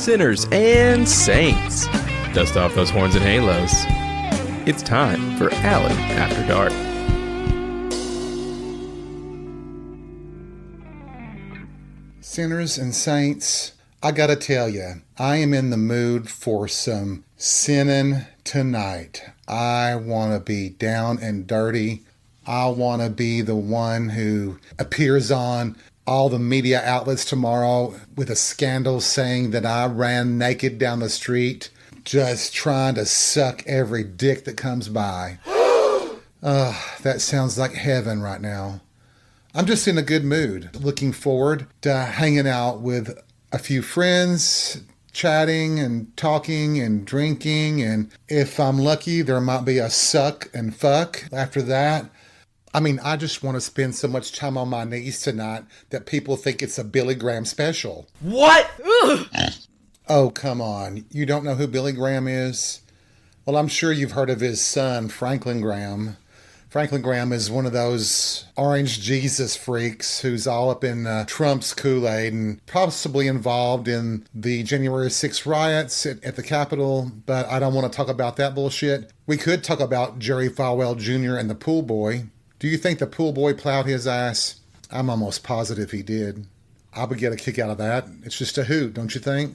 sinners and saints. Dust off those horns and halos. It's time for Alan After Dark. Sinners and saints, I gotta tell you, I am in the mood for some sinning tonight. I want to be down and dirty. I want to be the one who appears on all the media outlets tomorrow with a scandal saying that I ran naked down the street, just trying to suck every dick that comes by. That sounds like heaven right now. I'm just in a good mood, looking forward to hanging out with a few friends, chatting and talking and drinking, and if I'm lucky, there might be a suck and fuck after that. I mean, I just want to spend so much time on my knees tonight that people think it's a Billy Graham special. What? Oh, come on. You don't know who Billy Graham is? Well, I'm sure you've heard of his son, Franklin Graham. Franklin Graham is one of those orange Jesus freaks who's all up in Trump's Kool-Aid and possibly involved in the January 6th riots at the Capitol, but I don't want to talk about that bullshit. We could talk about Jerry Falwell Jr. and the pool boy. Do you think the pool boy plowed his ass? I'm almost positive he did. I would get a kick out of that. It's just a hoot, don't you think?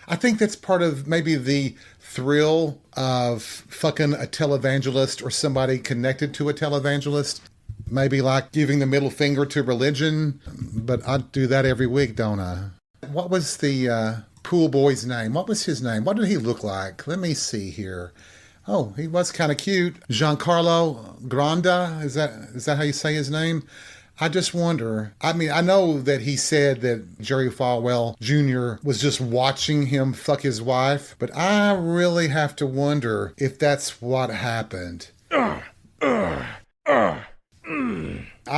I think that's part of maybe the thrill of fucking a televangelist or somebody connected to a televangelist. Maybe like giving the middle finger to religion, but I do that every week, don't I? What was the pool boy's name? What was his name? What did he look like? Let me see here. Oh, he was kind of cute. Giancarlo Granda, is that how you say his name? I just wonder. I mean, I know that he said that Jerry Falwell Jr. was just watching him fuck his wife, but I really have to wonder if that's what happened. I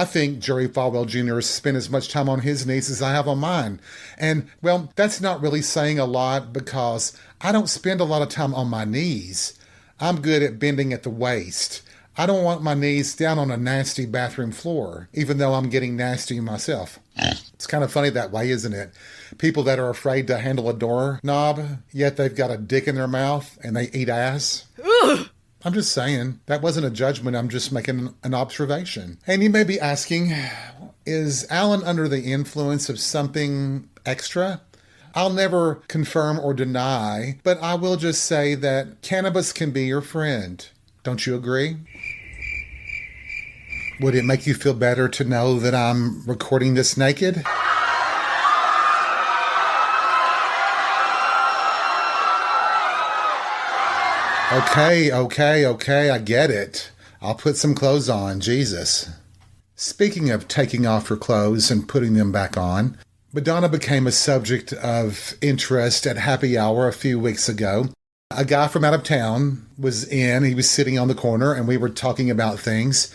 think Jerry Falwell Jr. spent as much time on his knees as I have on mine. And, well, that's not really saying a lot because I don't spend a lot of time on my knees. I'm good at bending at the waist. I don't want my knees down on a nasty bathroom floor, even though I'm getting nasty myself. It's kind of funny that way, isn't it? People that are afraid to handle a doorknob, yet they've got a dick in their mouth and they eat ass. Ugh. I'm just saying, that wasn't a judgment, I'm just making an observation. And you may be asking, is Alan under the influence of something extra? I'll never confirm or deny, but I will just say that cannabis can be your friend. Don't you agree? Would it make you feel better to know that I'm recording this naked? Okay, I get it. I'll put some clothes on, Jesus. Speaking of taking off your clothes and putting them back on, Madonna became a subject of interest at happy hour a few weeks ago. A guy from out of town he was sitting on the corner and we were talking about things.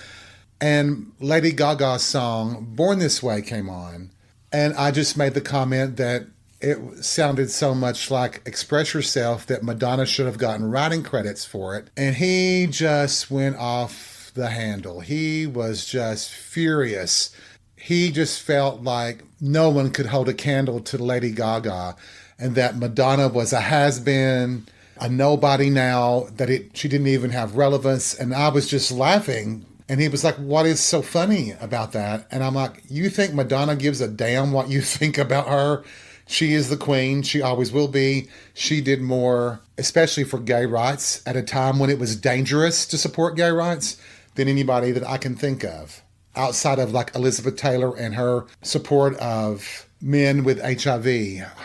And Lady Gaga's song, Born This Way, came on. And I just made the comment that it sounded so much like Express Yourself that Madonna should have gotten writing credits for it. And he just went off the handle. He was just furious. He just felt like no one could hold a candle to Lady Gaga and that Madonna was a has-been, a nobody now, that she didn't even have relevance. And I was just laughing. And he was like, what is so funny about that? And I'm like, you think Madonna gives a damn what you think about her? She is the queen. She always will be. She did more, especially for gay rights, at a time when it was dangerous to support gay rights, than anybody that I can think of. Outside of like Elizabeth Taylor and her support of men with HIV,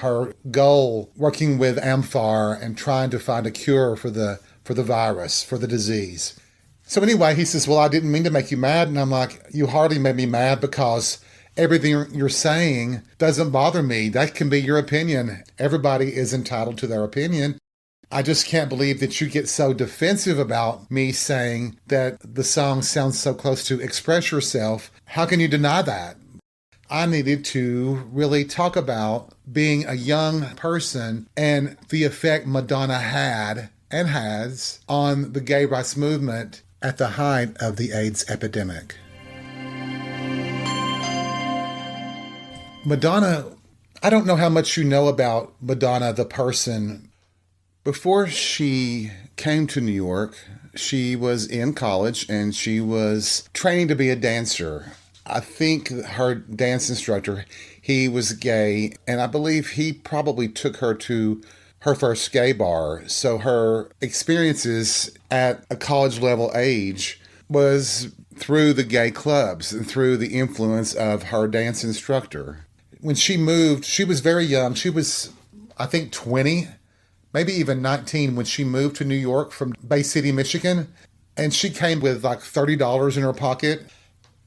her goal working with AMFAR and trying to find a cure for the virus, for the disease. So anyway, he says, well, I didn't mean to make you mad. And I'm like, you hardly made me mad because everything you're saying doesn't bother me. That can be your opinion. Everybody is entitled to their opinion. I just can't believe that you get so defensive about me saying that the song sounds so close to Express Yourself. How can you deny that? I needed to really talk about being a young person and the effect Madonna had and has on the gay rights movement at the height of the AIDS epidemic. Madonna I don't know how much you know about Madonna, the person. Before she came to New York, she was in college and she was training to be a dancer. I think her dance instructor, he was gay, and I believe he probably took her to her first gay bar. So her experiences at a college level age was through the gay clubs and through the influence of her dance instructor. When she moved, she was very young. She was, I think, 20, maybe even 19 when she moved to New York from Bay City, Michigan. And she came with like $30 in her pocket.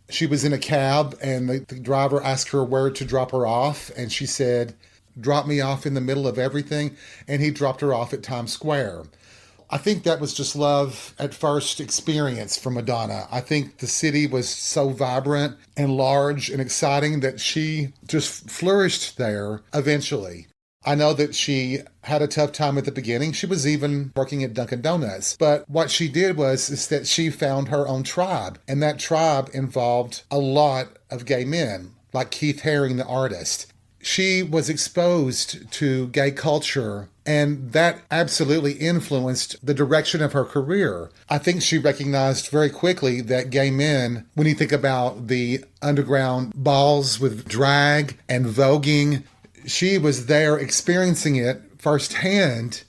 She was in a cab and the driver asked her where to drop her off. And she said, "Drop me off in the middle of everything." And he dropped her off at Times Square. I think that was just love at first experience for Madonna. I think the city was so vibrant and large and exciting that she just flourished there eventually. I know that she had a tough time at the beginning. She was even working at Dunkin' Donuts. But what she did is that she found her own tribe. And that tribe involved a lot of gay men, like Keith Haring, the artist. She was exposed to gay culture, and that absolutely influenced the direction of her career. I think she recognized very quickly that gay men, when you think about the underground balls with drag and voguing, she was there experiencing it firsthand,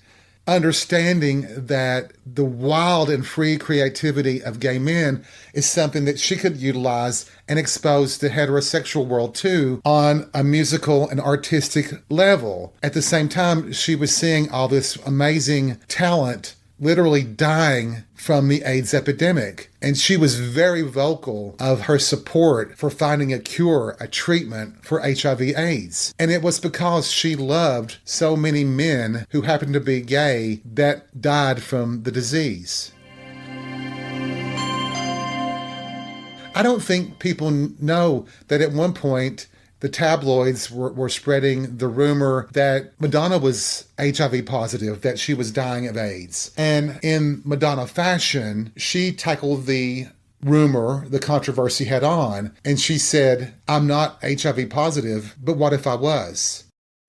understanding that the wild and free creativity of gay men is something that she could utilize and expose the heterosexual world to on a musical and artistic level. At the same time, she was seeing all this amazing talent literally dying from the AIDS epidemic. And she was very vocal of her support for finding a cure, a treatment for HIV/AIDS. And it was because she loved so many men who happened to be gay that died from the disease. I don't think people know that at one point the tabloids were spreading the rumor that Madonna was HIV positive, that she was dying of AIDS. And in Madonna fashion, she tackled the rumor, the controversy head on, and she said, "I'm not HIV positive, but what if I was?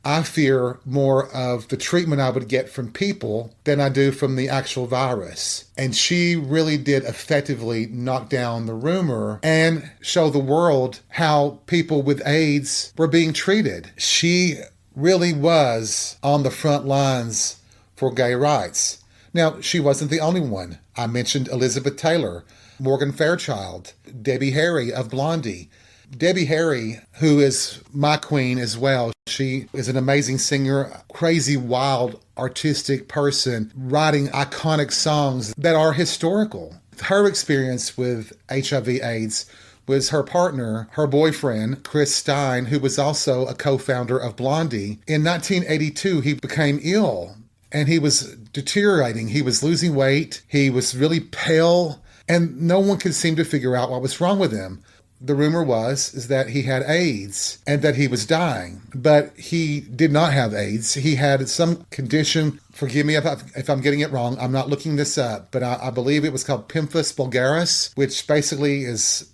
I fear more of the treatment I would get from people than I do from the actual virus." And she really did effectively knock down the rumor and show the world how people with AIDS were being treated. She really was on the front lines for gay rights. Now, she wasn't the only one. I mentioned Elizabeth Taylor, Morgan Fairchild, Debbie Harry of Blondie. Debbie Harry, who is my queen as well, she is an amazing singer, crazy, wild, artistic person, writing iconic songs that are historical. Her experience with HIV/AIDS was her partner, her boyfriend, Chris Stein, who was also a co-founder of Blondie. In 1982, he became ill and he was deteriorating. He was losing weight. He was really pale and no one could seem to figure out what was wrong with him. The rumor is that he had AIDS and that he was dying, but he did not have AIDS. He had some condition, forgive me if I'm getting it wrong, I'm not looking this up, but I believe it was called pemphigus vulgaris, which basically is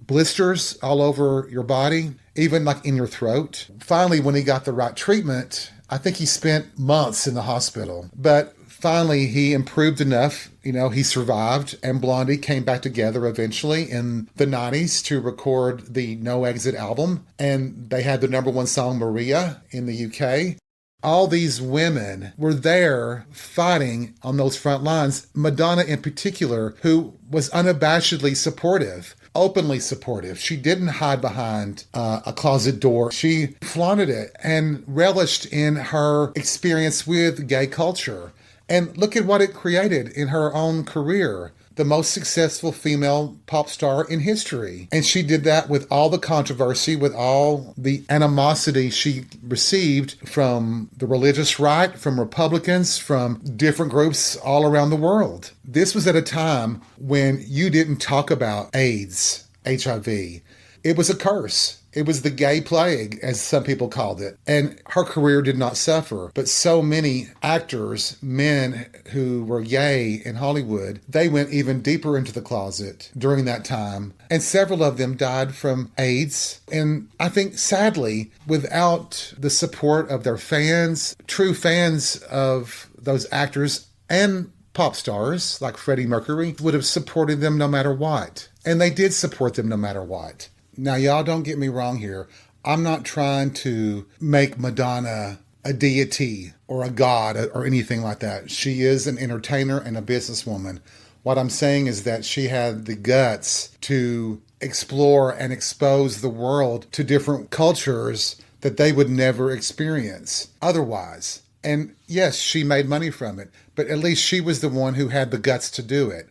blisters all over your body, even like in your throat. Finally, when he got the right treatment, I think he spent months in the hospital, but finally, he improved enough, he survived, and Blondie came back together eventually in the 90s to record the No Exit album, and they had the number one song, Maria, in the UK. All these women were there fighting on those front lines, Madonna in particular, who was unabashedly supportive, openly supportive. She didn't hide behind a closet door. She flaunted it and relished in her experience with gay culture. And look at what it created in her own career. The most successful female pop star in history. And she did that with all the controversy, with all the animosity she received from the religious right, from Republicans, from different groups all around the world. This was at a time when you didn't talk about AIDS, HIV. It was a curse. It was the gay plague, as some people called it. And her career did not suffer. But so many actors, men who were gay in Hollywood, they went even deeper into the closet during that time. And several of them died from AIDS. And I think, sadly, without the support of their fans, true fans of those actors and pop stars like Freddie Mercury would have supported them no matter what. And they did support them no matter what. Now, y'all don't get me wrong here. I'm not trying to make Madonna a deity or a god or anything like that. She is an entertainer and a businesswoman. What I'm saying is that she had the guts to explore and expose the world to different cultures that they would never experience otherwise. And yes, she made money from it, but at least she was the one who had the guts to do it.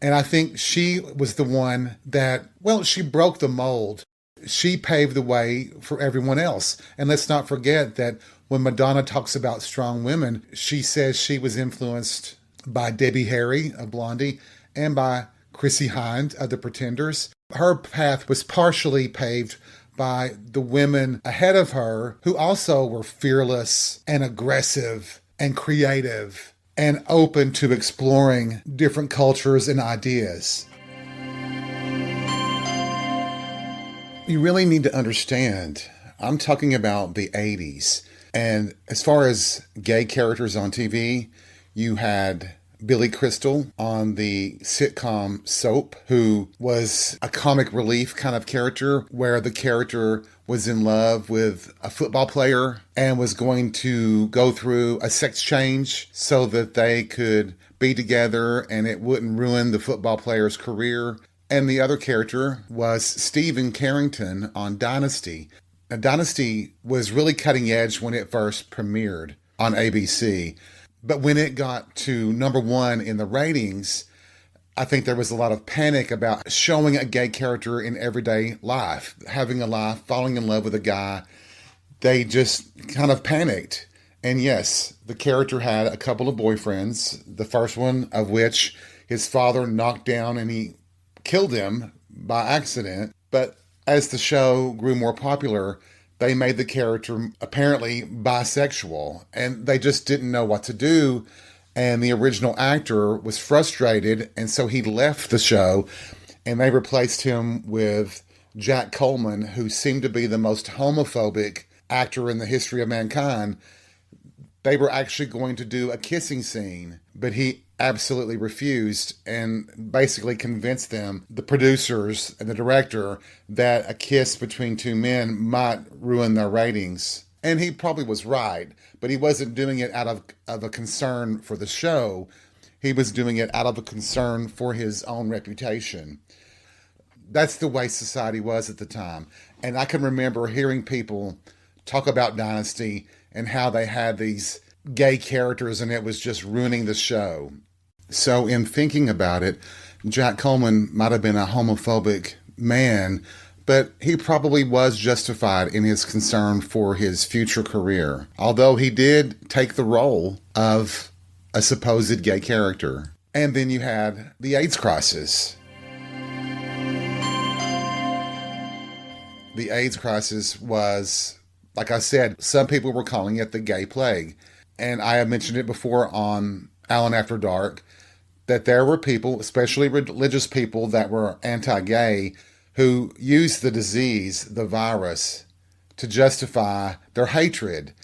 And I think she was the one that, well, she broke the mold. She paved the way for everyone else. And let's not forget that when Madonna talks about strong women, she says she was influenced by Debbie Harry of Blondie and by Chrissy Hynde of The Pretenders. Her path was partially paved by the women ahead of her who also were fearless and aggressive and creative and open to exploring different cultures and ideas. You really need to understand, I'm talking about the 80s. And as far as gay characters on TV, you had Billy Crystal on the sitcom Soap, who was a comic relief kind of character where the character was in love with a football player and was going to go through a sex change so that they could be together and it wouldn't ruin the football player's career. And the other character was Stephen Carrington on Dynasty. Now, Dynasty was really cutting edge when it first premiered on ABC. But when it got to number one in the ratings, I think there was a lot of panic about showing a gay character in everyday life, having a life, falling in love with a guy. They just kind of panicked. And yes, the character had a couple of boyfriends, the first one of which his father knocked down and he killed him by accident. But as the show grew more popular, they made the character apparently bisexual, and they just didn't know what to do. And the original actor was frustrated, and so he left the show, and they replaced him with Jack Coleman, who seemed to be the most homophobic actor in the history of mankind. They were actually going to do a kissing scene, but he absolutely refused and basically convinced them, the producers and the director, that a kiss between two men might ruin their ratings. And he probably was right, but he wasn't doing it out of a concern for the show. He was doing it out of a concern for his own reputation. That's the way society was at the time. And I can remember hearing people talk about Dynasty and how they had these gay characters and it was just ruining the show. So in thinking about it, Jack Coleman might have been a homophobic man, but he probably was justified in his concern for his future career, although he did take the role of a supposed gay character. And then you had the AIDS crisis. The AIDS crisis was, like I said, some people were calling it the gay plague. And I have mentioned it before on Alan After Dark, that there were people, especially religious people that were anti-gay, who used the disease, the virus, to justify their hatred.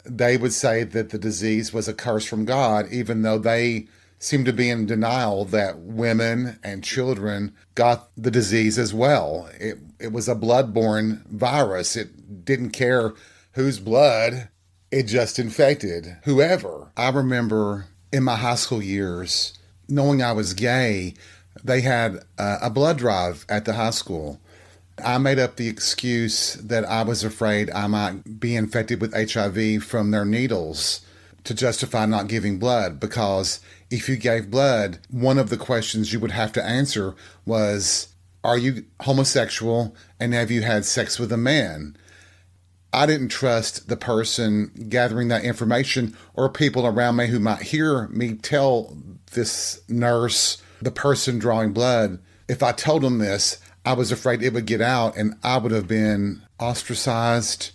They would say that the disease was a curse from God, even though they seemed to be in denial that women and children got the disease as well. It was a blood-borne virus. It didn't care whose blood, it just infected whoever. I remember in my high school years, knowing I was gay, they had a blood drive at the high school. I made up the excuse that I was afraid I might be infected with HIV from their needles to justify not giving blood, because if you gave blood, one of the questions you would have to answer was, are you homosexual and have you had sex with a man? I didn't trust the person gathering that information or people around me who might hear me tell this nurse, the person drawing blood, if I told them this, I was afraid it would get out and I would have been ostracized,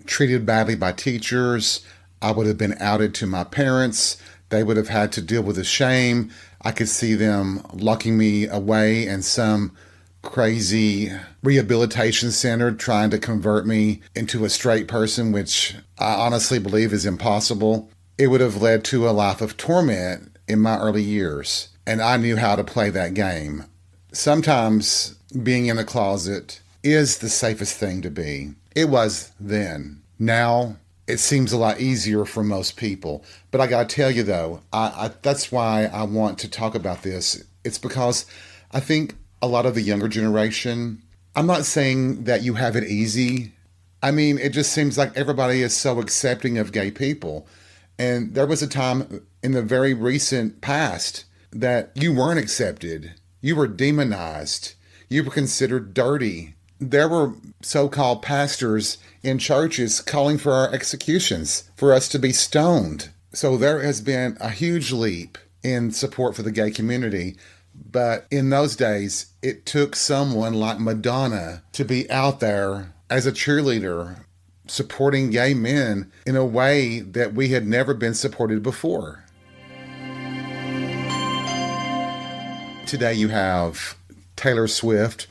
treated badly by teachers. I would have been outed to my parents. They would have had to deal with the shame. I could see them locking me away in some crazy rehabilitation center trying to convert me into a straight person, which I honestly believe is impossible. It would have led to a life of torment in my early years, and I knew how to play that game. Sometimes being in a closet is the safest thing to be. It was then. Now, it seems a lot easier for most people. But I gotta tell you though, that's why I want to talk about this. It's because I think a lot of the younger generation, I'm not saying that you have it easy. I mean, it just seems like everybody is so accepting of gay people. And there was a time in the very recent past that you weren't accepted. You were demonized. You were considered dirty. There were so-called pastors in churches calling for our executions, for us to be stoned. So there has been a huge leap in support for the gay community. But in those days, it took someone like Madonna to be out there as a cheerleader, supporting gay men in a way that we had never been supported before. Today you have Taylor Swift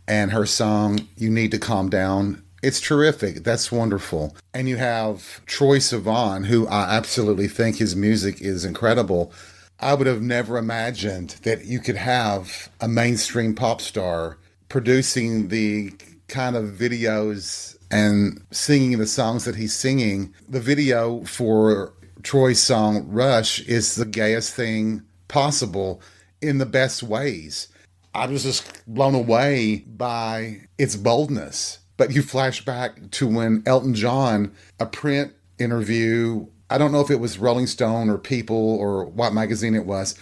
and her song, You Need to Calm Down. It's terrific. That's wonderful. And you have Troye Sivan, who I absolutely think his music is incredible. I would have never imagined that you could have a mainstream pop star producing the kind of videos and singing the songs that he's singing. The video for Troy's song Rush is the gayest thing possible in the best ways. I was just blown away by its boldness. But you flash back to when Elton John, a print interview, I don't know if it was Rolling Stone or People or what magazine it was,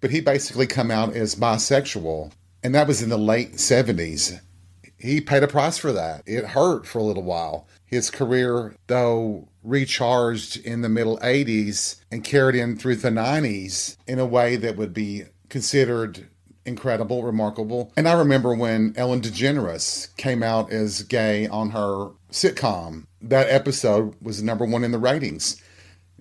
but he basically come out as bisexual. And that was in the late 70s. He paid a price for that. It hurt for a little while. His career, though, recharged in the middle 80s and carried in through the 90s in a way that would be considered incredible, remarkable. And I remember when Ellen DeGeneres came out as gay on her sitcom. That episode was #1 in the ratings.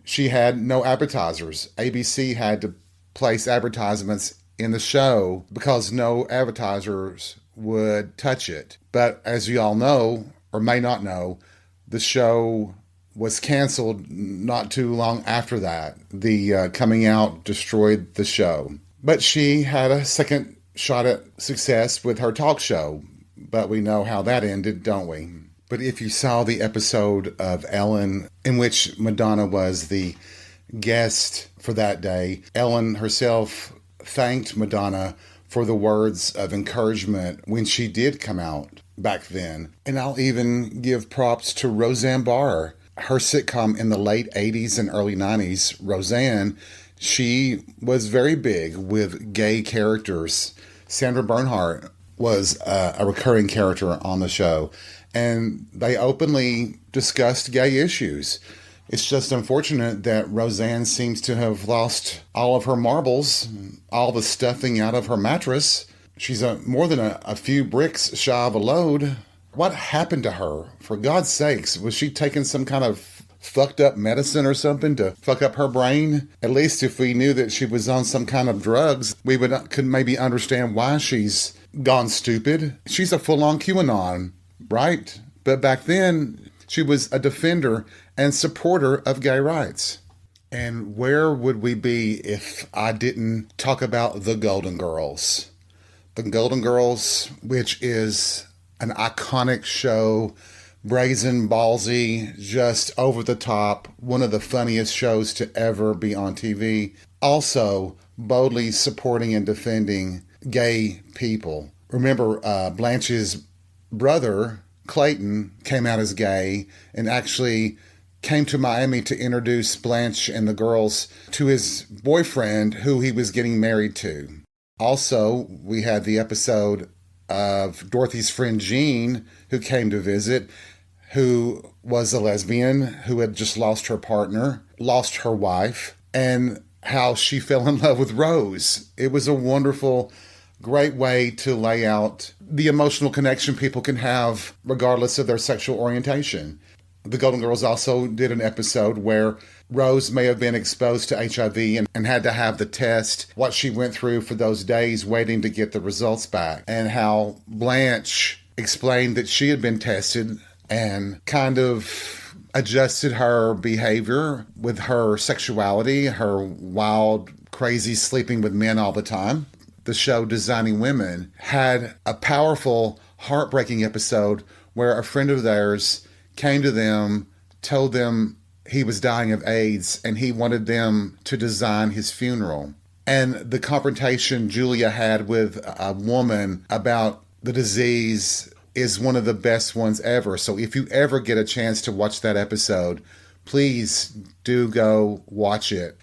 She had no advertisers. ABC had to place advertisements in the show because no advertisers would touch it. But as you all know, or may not know, the show was canceled not too long after that. The coming out destroyed the show. But she had a second shot at success with her talk show. But we know how that ended, don't we? But if you saw the episode of Ellen in which Madonna was the guest for that day, Ellen herself thanked Madonna for the words of encouragement when she did come out back then. And I'll even give props to Roseanne Barr. Her sitcom in the late 80s and early 90s, Roseanne, she was very big with gay characters. Sandra Bernhardt was a recurring character on the show, and they openly discussed gay issues. It's just unfortunate that Roseanne seems to have lost all of her marbles, all the stuffing out of her mattress. She's more than a few bricks shy of a load. What happened to her? For God's sakes, was she taking some kind of fucked up medicine or something to fuck up her brain? At least if we knew that she was on some kind of drugs, we could maybe understand why she's gone stupid. She's a full-on QAnon, right? But back then, she was a defender and supporter of gay rights. And where would we be if I didn't talk about the Golden Girls? The Golden Girls, which is an iconic show, brazen, ballsy, just over the top, one of the funniest shows to ever be on TV. Also, boldly supporting and defending gay people. Remember, Blanche's brother, Clayton, came out as gay and actually came to Miami to introduce Blanche and the girls to his boyfriend, who he was getting married to. Also, we had the episode of Dorothy's friend Jean, who came to visit, who was a lesbian, who had just lost her partner, lost her wife, and how she fell in love with Rose. It was a wonderful, great way to lay out the emotional connection people can have regardless of their sexual orientation. The Golden Girls also did an episode where Rose may have been exposed to HIV and had to have the test, what she went through for those days waiting to get the results back, and how Blanche explained that she had been tested and kind of adjusted her behavior with her sexuality, her wild, crazy sleeping with men all the time. The show Designing Women had a powerful, heartbreaking episode where a friend of theirs came to them, told them he was dying of AIDS, and he wanted them to design his funeral. And the confrontation Julia had with a woman about the disease is one of the best ones ever. So if you ever get a chance to watch that episode, please do go watch it.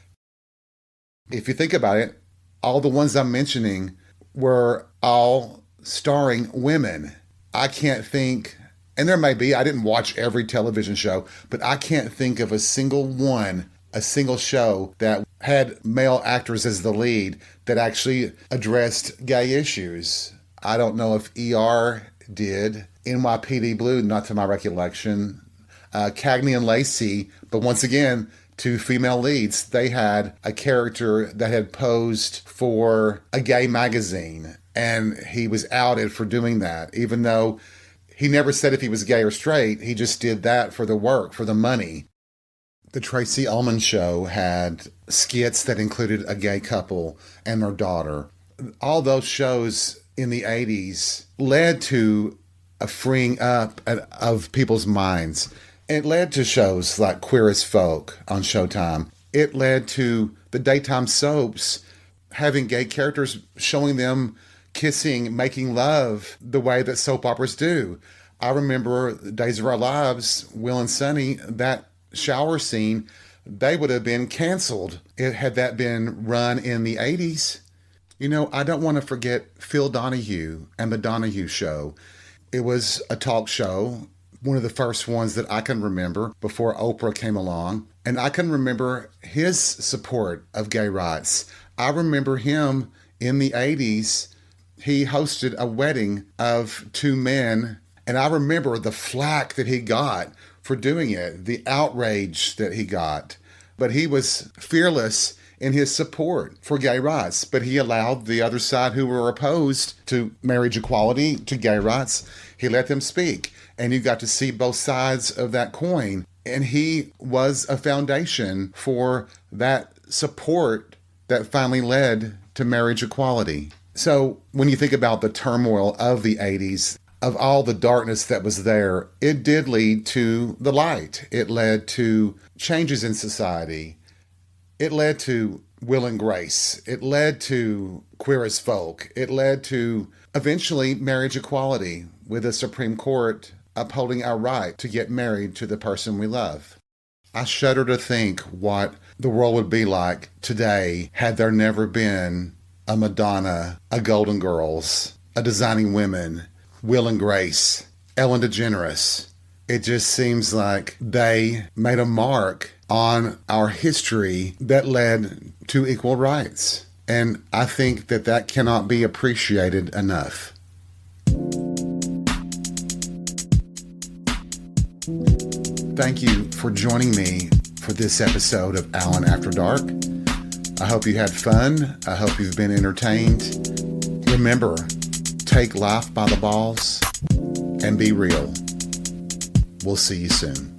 If you think about it, all the ones I'm mentioning were all starring women. I can't think, and there may be, I didn't watch every television show, but I can't think of a single show that had male actors as the lead that actually addressed gay issues. I don't know if ER did. NYPD Blue, not to my recollection. Cagney and Lacey, but once again, two female leads. They had a character that had posed for a gay magazine, and he was outed for doing that, even though he never said if he was gay or straight. He just did that for the work, for the money. The Tracy Ullman Show had skits that included a gay couple and their daughter. All those shows in the 80s led to a freeing up of people's minds. It led to shows like Queer as Folk on Showtime. It led to the daytime soaps having gay characters, showing them kissing, making love the way that soap operas do. I remember Days of Our Lives, Will and Sonny, that shower scene, they would have been canceled had that been run in the 80s. You know, I don't want to forget Phil Donahue and The Donahue Show. It was a talk show, one of the first ones that I can remember before Oprah came along. And I can remember his support of gay rights. I remember him in the 80s. He hosted a wedding of two men. And I remember the flack that he got for doing it, the outrage that he got. But he was fearless in his support for gay rights. But he allowed the other side who were opposed to marriage equality, to gay rights, he let them speak. And you got to see both sides of that coin. And he was a foundation for that support that finally led to marriage equality. So when you think about the turmoil of the 80s, of all the darkness that was there, it did lead to the light. It led to changes in society. It led to Will and Grace. It led to Queer as Folk. It led to eventually marriage equality, with the Supreme Court upholding our right to get married to the person we love. I shudder to think what the world would be like today had there never been a Madonna, a Golden Girls, a Designing Women, Will and Grace, Ellen DeGeneres. It just seems like they made a mark on our history that led to equal rights. And I think that that cannot be appreciated enough. Thank you for joining me for this episode of Alan After Dark. I hope you had fun. I hope you've been entertained. Remember, take life by the balls and be real. We'll see you soon.